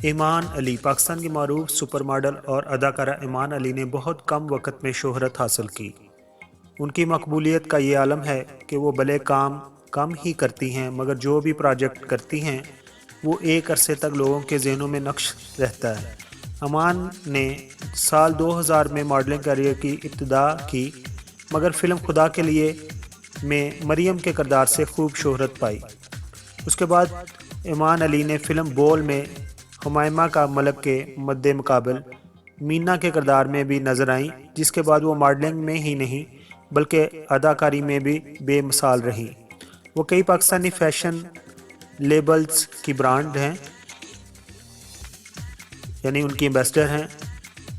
ایمان علی پاکستان کی معروف سپر ماڈل اور اداکارہ ایمان علی نے بہت کم وقت میں شہرت حاصل کی۔ ان کی مقبولیت کا یہ عالم ہے کہ وہ بھلے کام کم ہی کرتی ہیں مگر جو بھی پروجیکٹ کرتی ہیں وہ ایک عرصے تک لوگوں کے ذہنوں میں نقش رہتا ہے۔ ایمان نے سال 2000 میں ماڈلنگ کیریئر کی ابتدا کی مگر فلم خدا کے لیے میں مریم کے کردار سے خوب شہرت پائی۔ اس کے بعد ایمان علی نے فلم بول میں حمائمہ کا ملک کے مد مقابل مینا کے کردار میں بھی نظر آئیں، جس کے بعد وہ ماڈلنگ میں ہی نہیں بلکہ اداکاری میں بھی بے مثال رہیں۔ وہ کئی پاکستانی فیشن لیبلز کی برانڈ ہیں، یعنی ان کی ایمبیسڈر ہیں،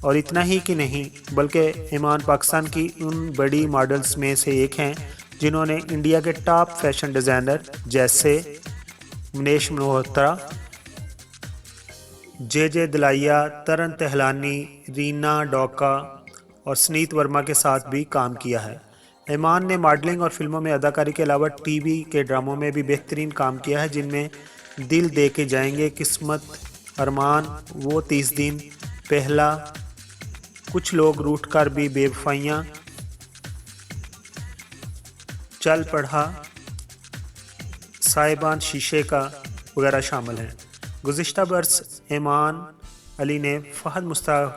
اور اتنا ہی کہ نہیں بلکہ ایمان پاکستان کی ان بڑی ماڈلز میں سے ایک ہیں جنہوں نے انڈیا کے ٹاپ فیشن ڈیزائنر جیسے منیش ملہوترا، جے جے دلائیا، ترن تہلانی، رینا ڈوکا اور سنیت ورما کے ساتھ بھی کام کیا ہے۔ ایمان نے ماڈلنگ اور فلموں میں اداکاری کے علاوہ ٹی وی کے ڈراموں میں بھی بہترین کام کیا ہے، جن میں دل دے کے جائیں گے، قسمت، ارمان، وہ 30 دن، پہلا، کچھ لوگ روٹھ کر بھی، بے وفائیاں، چل پڑھا، صاحبان شیشے کا وغیرہ شامل ہیں۔ گزشتہ برس ایمان علی نے فہد مشتاق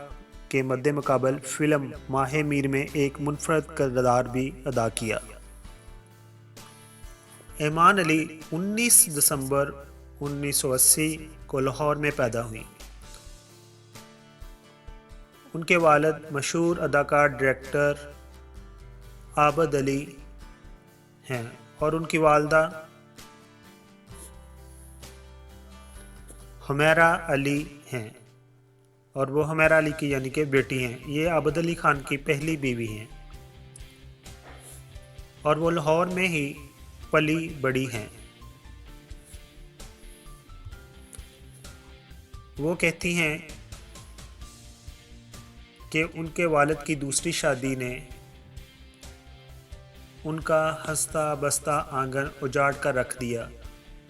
کے مد مقابل فلم ماہ میر میں ایک منفرد کردار بھی ادا کیا۔ ایمان علی 19 دسمبر 1980 کو لاہور میں پیدا ہوئیں۔ ان کے والد مشہور اداکار ڈائریکٹر عابد علی ہیں اور ان کی والدہ حمیرہ علی ہیں، اور وہ حمیرہ علی کی یعنی کہ بیٹی ہیں۔ یہ عابد علی خان کی پہلی بیوی ہیں اور وہ لاہور میں ہی پلی بڑی ہیں۔ وہ کہتی ہیں کہ ان کے والد کی دوسری شادی نے ان کا ہنستا بستا آنگن اجاڑ کر رکھ دیا۔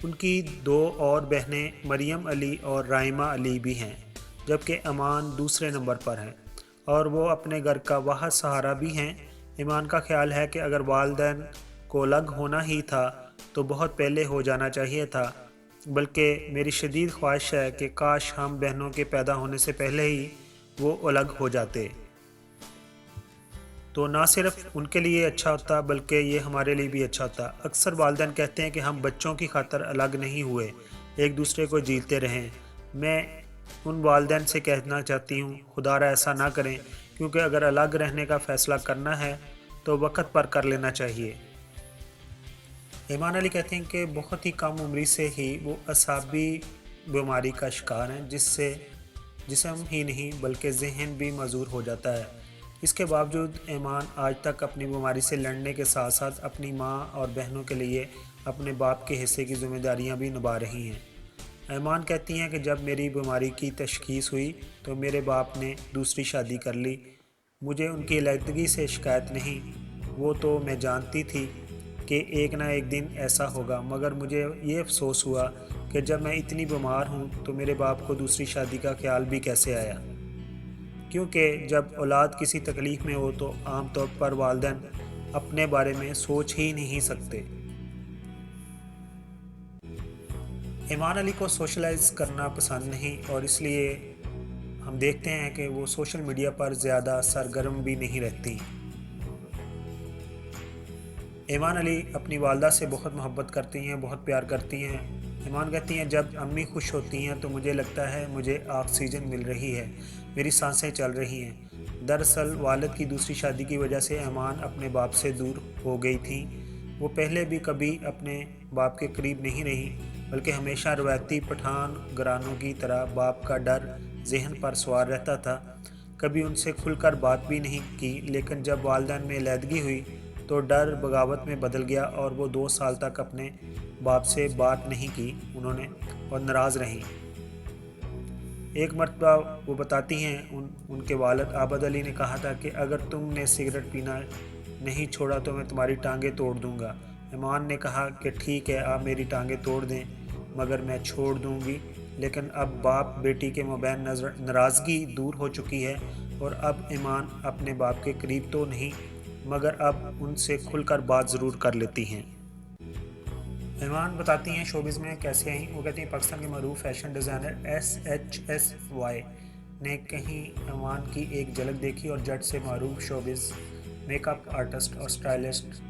ان کی 2 اور بہنیں مریم علی اور رائمہ علی بھی ہیں، جبکہ ایمان دوسرے نمبر پر ہیں اور وہ اپنے گھر کا واحد سہارا بھی ہیں۔ ایمان کا خیال ہے کہ اگر والدین کو الگ ہونا ہی تھا تو بہت پہلے ہو جانا چاہیے تھا، بلکہ میری شدید خواہش ہے کہ کاش ہم بہنوں کے پیدا ہونے سے پہلے ہی وہ الگ ہو جاتے، تو نہ صرف ان کے لیے اچھا ہوتا بلکہ یہ ہمارے لیے بھی اچھا ہوتا۔ اکثر والدین کہتے ہیں کہ ہم بچوں کی خاطر الگ نہیں ہوئے، ایک دوسرے کو جیلتے رہیں۔ میں ان والدین سے کہنا چاہتی ہوں خدا را ایسا نہ کریں، کیونکہ اگر الگ رہنے کا فیصلہ کرنا ہے تو وقت پر کر لینا چاہیے۔ ایمان علی کہتے ہیں کہ بہت ہی کم عمری سے ہی وہ اعصابی بیماری کا شکار ہیں، جس سے جسم ہی نہیں بلکہ ذہن بھی معذور ہو جاتا ہے۔ اس کے باوجود ایمان آج تک اپنی بیماری سے لڑنے کے ساتھ ساتھ اپنی ماں اور بہنوں کے لیے اپنے باپ کے حصے کی ذمہ داریاں بھی نبھا رہی ہیں۔ ایمان کہتی ہیں کہ جب میری بیماری کی تشخیص ہوئی تو میرے باپ نے دوسری شادی کر لی۔ مجھے ان کی علیحدگی سے شکایت نہیں، وہ تو میں جانتی تھی کہ ایک نہ ایک دن ایسا ہوگا، مگر مجھے یہ افسوس ہوا کہ جب میں اتنی بیمار ہوں تو میرے باپ کو دوسری شادی کا خیال بھی کیسے آیا، کیونکہ جب اولاد کسی تکلیف میں ہو تو عام طور پر والدین اپنے بارے میں سوچ ہی نہیں سکتے۔ ایمان علی کو سوشلائز کرنا پسند نہیں اور اس لیے ہم دیکھتے ہیں کہ وہ سوشل میڈیا پر زیادہ سرگرم بھی نہیں رہتی۔ ایمان علی اپنی والدہ سے بہت محبت کرتی ہیں، بہت پیار کرتی ہیں۔ ایمان کہتی ہیں جب امی خوش ہوتی ہیں تو مجھے لگتا ہے مجھے آکسیجن مل رہی ہے، میری سانسیں چل رہی ہیں۔ دراصل والد کی دوسری شادی کی وجہ سے ایمان اپنے باپ سے دور ہو گئی تھیں۔ وہ پہلے بھی کبھی اپنے باپ کے قریب نہیں رہی، بلکہ ہمیشہ روایتی پٹھان گھرانوں کی طرح باپ کا ڈر ذہن پر سوار رہتا تھا۔ کبھی ان سے کھل کر بات بھی نہیں کی، لیکن جب والدین میں علیحدگی ہوئی تو ڈر بغاوت میں بدل گیا اور وہ 2 سال تک اپنے باپ سے بات نہیں کی انہوں نے اور ناراض رہیں۔ ایک مرتبہ وہ بتاتی ہیں ان کے والد عابد علی نے کہا تھا کہ اگر تم نے سگریٹ پینا نہیں چھوڑا تو میں تمہاری ٹانگیں توڑ دوں گا۔ ایمان نے کہا کہ ٹھیک ہے، آپ میری ٹانگیں توڑ دیں مگر میں چھوڑ دوں گی لیکن اب باپ بیٹی کے مابین ناراضگی دور ہو چکی ہے اور اب ایمان اپنے باپ کے قریب تو نہیں مگر اب ان سے کھل کر بات ضرور کر لیتی ہیں۔ ایمان بتاتی ہیں شوبز میں کیسے آئیں۔ وہ کہتی ہیں پاکستان کے معروف فیشن ڈیزائنر SHSY نے کہیں ایمان کی ایک جھلک دیکھی اور جٹ سے معروف شوبز میک اپ آرٹسٹ اور سٹائلسٹ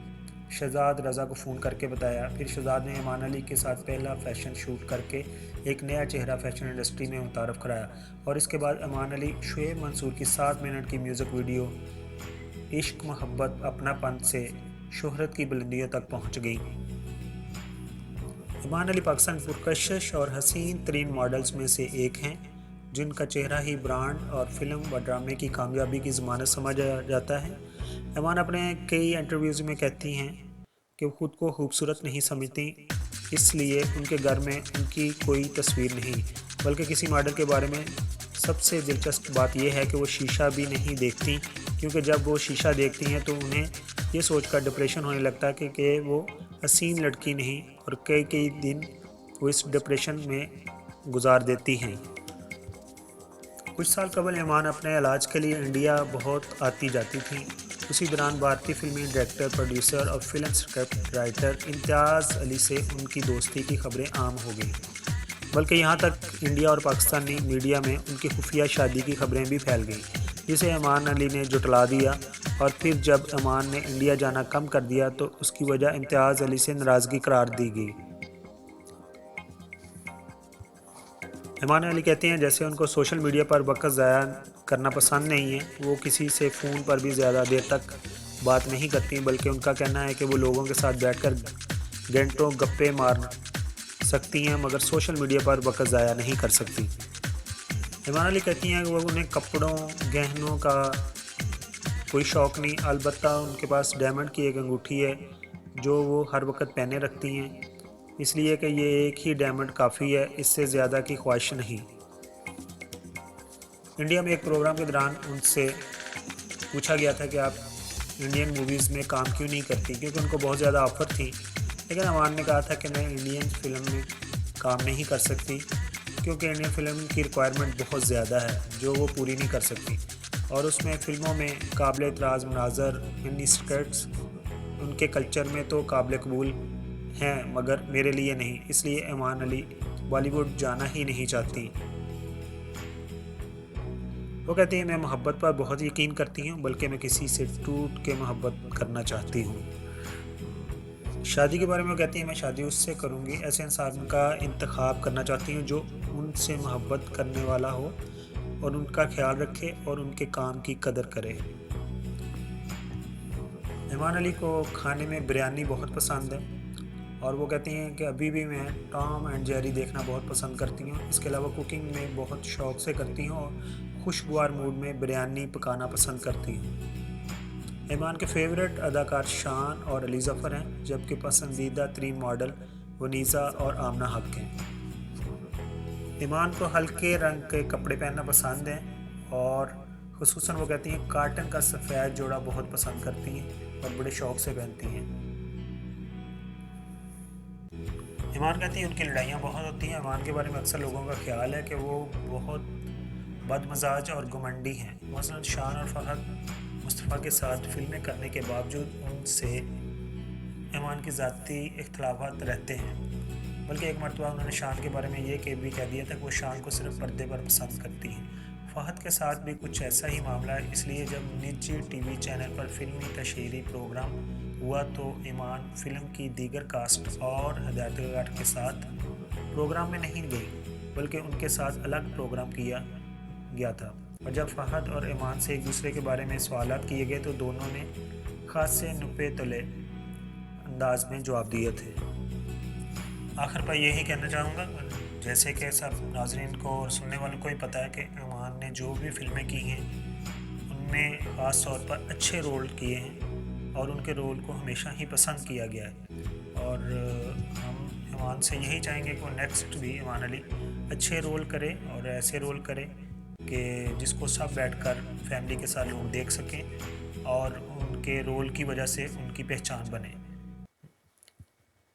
شہزاد رضا کو فون کر کے بتایا۔ پھر شہزاد نے ایمان علی کے ساتھ پہلا فیشن شوٹ کر کے ایک نیا چہرہ فیشن انڈسٹری میں متعارف کرایا اور اس کے بعد ایمان علی شعیب منصور کی 7 منٹ کی میوزک ویڈیو عشق محبت اپنا پن سے شہرت کی بلندیوں تک پہنچ گئی۔ ایمان علی پاکستان پرکشش اور حسین ترین ماڈلز میں سے ایک ہیں جن کا چہرہ ہی برانڈ اور فلم و ڈرامے کی کامیابی کی ضمانت سمجھا جاتا ہے۔ ایمان اپنے کئی انٹرویوز میں کہتی ہیں کہ وہ خود کو خوبصورت نہیں سمجھتی، اس لیے ان کے گھر میں ان کی کوئی تصویر نہیں، بلکہ کسی ماڈل کے بارے میں سب سے دلچسپ بات یہ ہے کہ وہ شیشہ بھی نہیں دیکھتی، کیونکہ جب وہ شیشہ دیکھتی ہیں تو انہیں یہ سوچ کر ڈپریشن ہونے لگتا ہے کہ وہ حسین لڑکی نہیں، اور کئی دن وہ اس ڈپریشن میں گزار دیتی ہیں۔ کچھ سال قبل ایمان اپنے علاج کے لیے انڈیا بہت آتی جاتی تھیں۔ اسی دوران بھارتی فلمی ڈائریکٹر، پروڈیوسر اور فلم اسکرپٹ رائٹر امتیاز علی سے ان کی دوستی کی خبریں عام ہو گئیں، بلکہ یہاں تک انڈیا اور پاکستانی میڈیا میں ان کی خفیہ شادی کی خبریں بھی پھیل گئیں، جسے ایمان علی نے جھٹلا دیا، اور پھر جب ایمان نے انڈیا جانا کم کر دیا تو اس کی وجہ امتیاز علی سے ناراضگی قرار دی گئی۔ ایمان علی کہتے ہیں جیسے ان کو سوشل میڈیا پر وقت ضائع کرنا پسند نہیں ہے، وہ کسی سے فون پر بھی زیادہ دیر تک بات نہیں کرتی، بلکہ ان کا کہنا ہے کہ وہ لوگوں کے ساتھ بیٹھ کر گھنٹوں گپے مار سکتی ہیں مگر سوشل میڈیا پر وقت ضائع نہیں کر سکتی۔ ایمان علی کہتی ہیں کہ وہ انہیں کپڑوں گہنوں کا کوئی شوق نہیں، البتہ ان کے پاس ڈائمنڈ کی ایک انگوٹھی ہے جو وہ ہر وقت پہنے رکھتی ہیں، اس لیے کہ یہ ایک ہی ڈائمنڈ کافی ہے، اس سے زیادہ کی خواہش نہیں۔ انڈیا میں ایک پروگرام کے دوران ان سے پوچھا گیا تھا کہ آپ انڈین موویز میں کام کیوں نہیں کرتی، کیونکہ ان کو بہت زیادہ آفر تھی، لیکن ایمان نے کہا تھا کہ میں انڈین فلم میں کام نہیں کر سکتی کیونکہ انڈین فلم کی ریکوائرمنٹ بہت زیادہ ہے جو وہ پوری نہیں کر سکتی، اور اس میں فلموں میں قابل اعتراض مناظر منی اسکرٹس ان کے کلچر میں تو قابل قبول ہیں مگر میرے لیے نہیں، اس لیے ایمان علی بالی ووڈ جانا ہی نہیں چاہتی۔ وہ کہتی ہیں میں محبت پر بہت یقین کرتی ہوں، بلکہ میں کسی سے ٹوٹ کے محبت کرنا چاہتی ہوں۔ شادی کے بارے میں وہ کہتی ہیں میں شادی اس سے کروں گی، ایسے انسان کا انتخاب کرنا چاہتی ہوں جو ان سے محبت کرنے والا ہو اور ان کا خیال رکھے اور ان کے کام کی قدر کرے۔ ایمان علی کو کھانے میں بریانی بہت پسند ہے اور وہ کہتی ہیں کہ ابھی بھی میں ٹام اینڈ جیری دیکھنا بہت پسند کرتی ہوں، اس کے علاوہ کوکنگ میں بہت شوق سے کرتی ہوں اور خوشگوار موڈ میں بریانی پکانا پسند کرتی ہوں۔ ایمان کے فیورٹ اداکار شان اور علی ظفر ہیں، جبکہ پسندیدہ ترین ماڈل ونیزا اور آمنہ حق ہیں۔ ایمان کو ہلکے رنگ کے کپڑے پہننا پسند ہیں اور خصوصاً وہ کہتی ہیں کاٹن کا سفید جوڑا بہت پسند کرتی ہیں اور بڑے شوق سے پہنتی ہیں۔ ایمان کہتی ہیں ان کی لڑائیاں بہت ہوتی ہیں۔ ایمان کے بارے میں اکثر لوگوں کا خیال ہے کہ وہ بہت بد مزاج اور گھمنڈی ہیں، مثلاً شان اور فہد مصطفیٰ کے ساتھ فلمیں کرنے کے باوجود ان سے ایمان کی ذاتی اختلافات رہتے ہیں، بلکہ ایک مرتبہ انہوں نے شان کے بارے میں یہ بھی کہہ دیا تھا کہ وہ شان کو صرف پردے پر پسند کرتی ہیں۔ فہد کے ساتھ بھی کچھ ایسا ہی معاملہ ہے، اس لیے جب نجی ٹی وی چینل پر فلمی تشہیری پروگرام ہوا تو ایمان فلم کی دیگر کاسٹ اور ہدایتکار کے ساتھ پروگرام میں نہیں گئی بلکہ ان کے ساتھ الگ پروگرام کیا گیا تھا، اور جب فہد اور ایمان سے ایک دوسرے کے بارے میں سوالات کیے گئے تو دونوں نے خاصے نپے تلے انداز میں جواب دیے تھے۔ آخر پر یہی کہنا چاہوں گا، جیسے کہ سب ناظرین کو اور سننے والوں کو ہی پتہ ہے کہ ایمان نے جو بھی فلمیں کی ہیں ان میں خاص طور پر اچھے رول کیے ہیں اور ان کے رول کو ہمیشہ ہی پسند کیا گیا ہے، اور ہم ایمان سے یہی چاہیں گے کہ وہ نیکسٹ بھی ایمان علی اچھے رول کرے اور ایسے رول کرے کہ جس کو سب بیٹھ کر فیملی کے ساتھ لوگ دیکھ سکیں اور ان کے رول کی وجہ سے ان کی پہچان بنے۔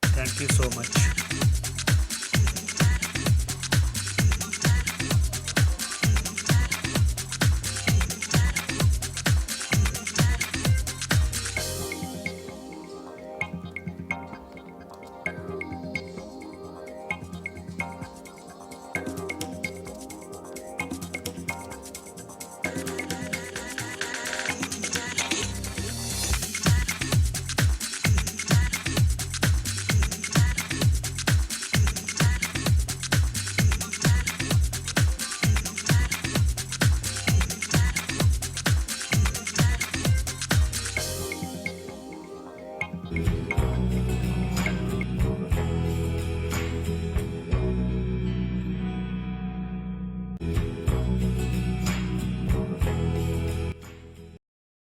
Thank you so much.